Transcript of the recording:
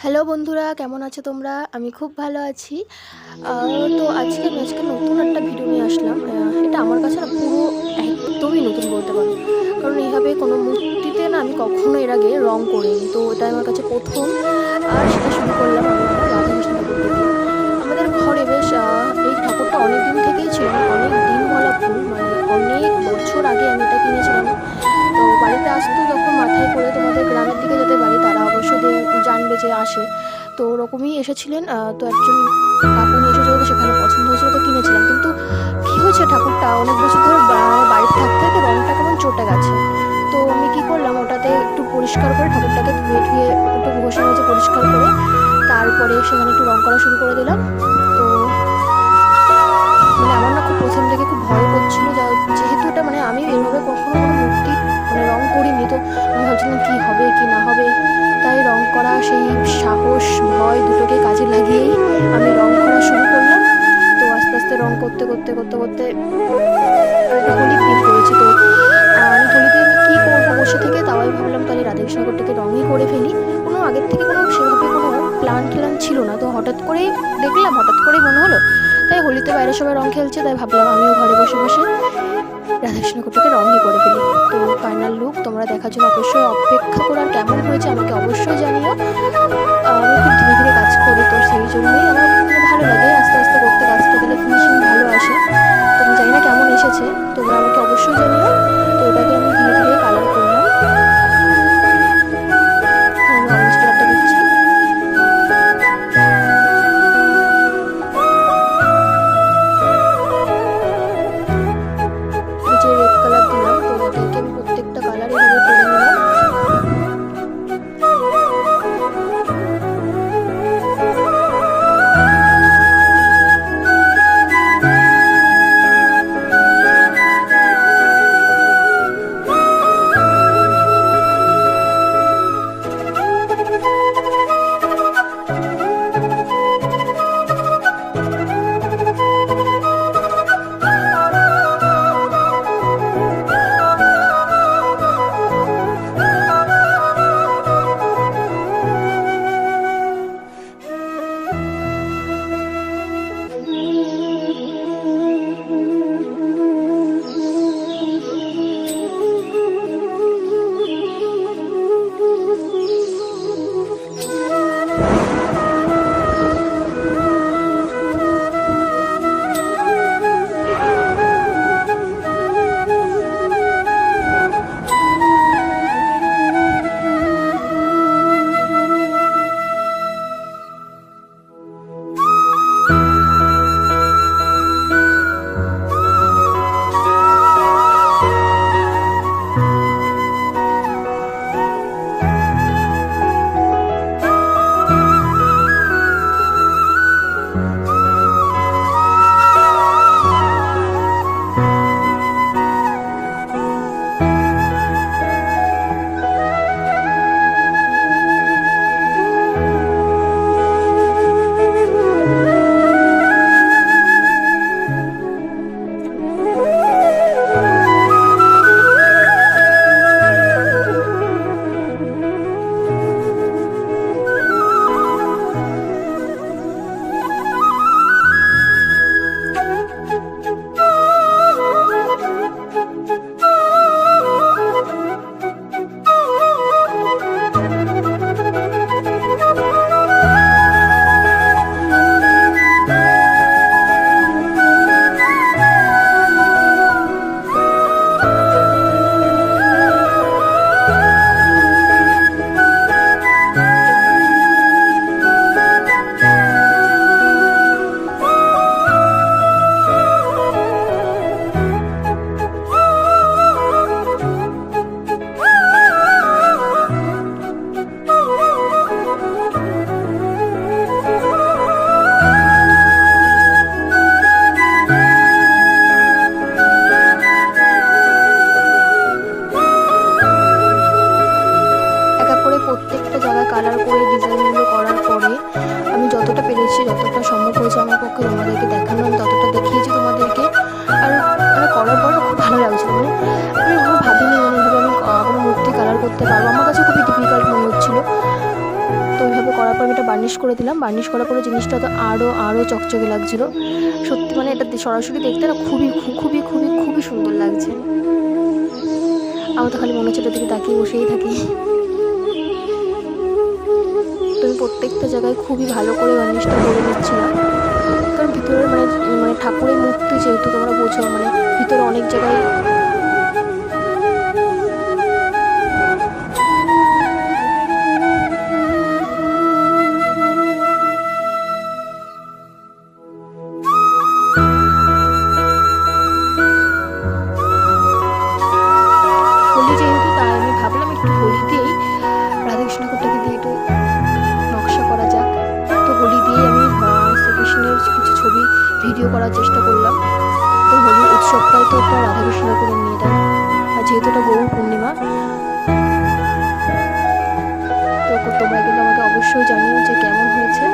Hello বন্ধুরা, কেমন আছো তোমরা? আমি খুব ভালো আছি। তো আজকে নতুন একটা ভিডিও নিয়ে আসলাম। এটা আমার কাছে না পুরো একদমই নতুন বলতে পারো। কারণ এইভাবে কোনো মূর্তিতে না আমি কখনো এর আগে রং করিনি। তো এটা আমার কাছে ১ম। আর সেটা শুরু করলাম আমি আমার রাধাকৃষ্ণ ঠাকুরকে দিয়ে। আমাদের ঘরে বেশ এই ঠাকুরটা অনেকদিন থেকেই ছিল, মানে অনেকদিন বলা ভুল, মানে অনেক বছর আগে আমি এটা কিনেছিলাম। তো বাড়িতে আসতো যখন মাথায় করে, তোমাদের গ্রামের দিকে যাদের বাড়ি তারা অবশ্য জানবে যে আসে। তো ওরকমই এসেছিলেন। তো একজন কাকু নিয়ে এসেছিল, তো সেখানে পছন্দ হয়েছিল তো কিনেছিলাম। কিন্তু কী হয়েছে, ঠাকুরটা অনেক বছর ধরে বাড়িতে থাকতে থাকতে রঙটা কেমন চটে গেছে। তো আমি কী করলাম, ওটাতে একটু পরিষ্কার করে ঠাকুরটাকে ধুয়ে ধুয়ে একটু ঘষে ঘষে পরিষ্কার করে তারপরে সেখানে একটু রং করা শুরু করে দিলাম। তো মানে আমার না খুব প্রথম থেকে খুব ভয় করছিল, যেহেতু এটা মানে আমি এভাবে কখনো কোনো মূর্তি মানে রং করিনি। তো আমি ভাবছিলাম কী হবে কি না হবে। তাই রং করা সেই সাহস ভয় দুটোকে কাজে লাগিয়েই আমি রং করা শুরু করলাম। তো আস্তে আস্তে রং করতে করতে করতে করতে একটা হোলির দিন করেছি। তো আমি হোলিতে আমি কী করবো বসে থেকে, তাও আমি ভাবলাম তাহলে রাধাকৃষ্ণগরটাকে রঙই করে ফেলি। কোনো আগের থেকে কোনো সেভাবে কোনো প্ল্যান ট্যান ছিল না। তো হঠাৎ করেই দেখলাম, হঠাৎ করেই মনে হলো, তাই হোলিতে বাইরে সবাই রং খেলছে, তাই ভাবলাম আমিও ঘরে বসে বসে রাধাকৃষ্ণগরটাকে রঙই করে ফেলি। তো ফাইনাল লুক তোমরা দেখার জন্য অবশ্যই অপেক্ষা করো। আর কেমন হয়েছে আমাকে অবশ্যই জানিও। আমি খুব ধীরে ধীরে কাজ করি, তো সেই জন্যই আমার মানে ভালো লাগে আস্তে আস্তে করতে, কাজটা দিলে ফিনিশিং ভালো আসে। তো আমি জানি না কেমন এসেছে, তোমরা আমাকে অবশ্যই জানিও। তো এটাকে আমি ধীরে ধীরে কালার করলাম। আমি অরেঞ্জ কালারটা দিচ্ছি। নিচে রেড কালার দিলাম। তো এটাকে আমি প্রত্যেকটা কালার এভাবে করে নিলাম। তারপর আমি এটা বার্নিশ করে দিলাম। বার্নিশ করার পরে জিনিসটা তো আরও চকচকে লাগছিলো সত্যি, মানে এটা সরাসরি দেখতে না খুবই খুবই খুবই খুবই সুন্দর লাগছে। আমার তো খালি মনে হচ্ছে এটার দিকে তাকিয়ে বসেই থাকি। তো আমি প্রত্যেকটা জায়গায় খুবই ভালো করে বার্নিশটা করে নিচ্ছিলাম, কারণ ভিতরের মানে ঠাকুরের মূর্তি যেহেতু তোমরা বোঝো, মানে ভিতরে অনেক জায়গায় হোলি যেহেতু, তাই আমি ভাবলাম একটু হোলি দিয়েই রাধাকৃষ্ণ ঠাকুরটাকে দিয়ে একটু নকশা করা যাক। তো হোলি দিয়েই আমি শ্রীকৃষ্ণের কিছু ছবি ভিডিও করার চেষ্টা করলাম। তো হোলির উৎসবটাই তো একটা রাধাকৃষ্ণ ঠাকুরের নিয়ে, তাই আর যেহেতু এটা গৌর পূর্ণিমা, তো তোমরা কিন্তু আমাকে অবশ্যই জানিও যে কেমন হয়েছে।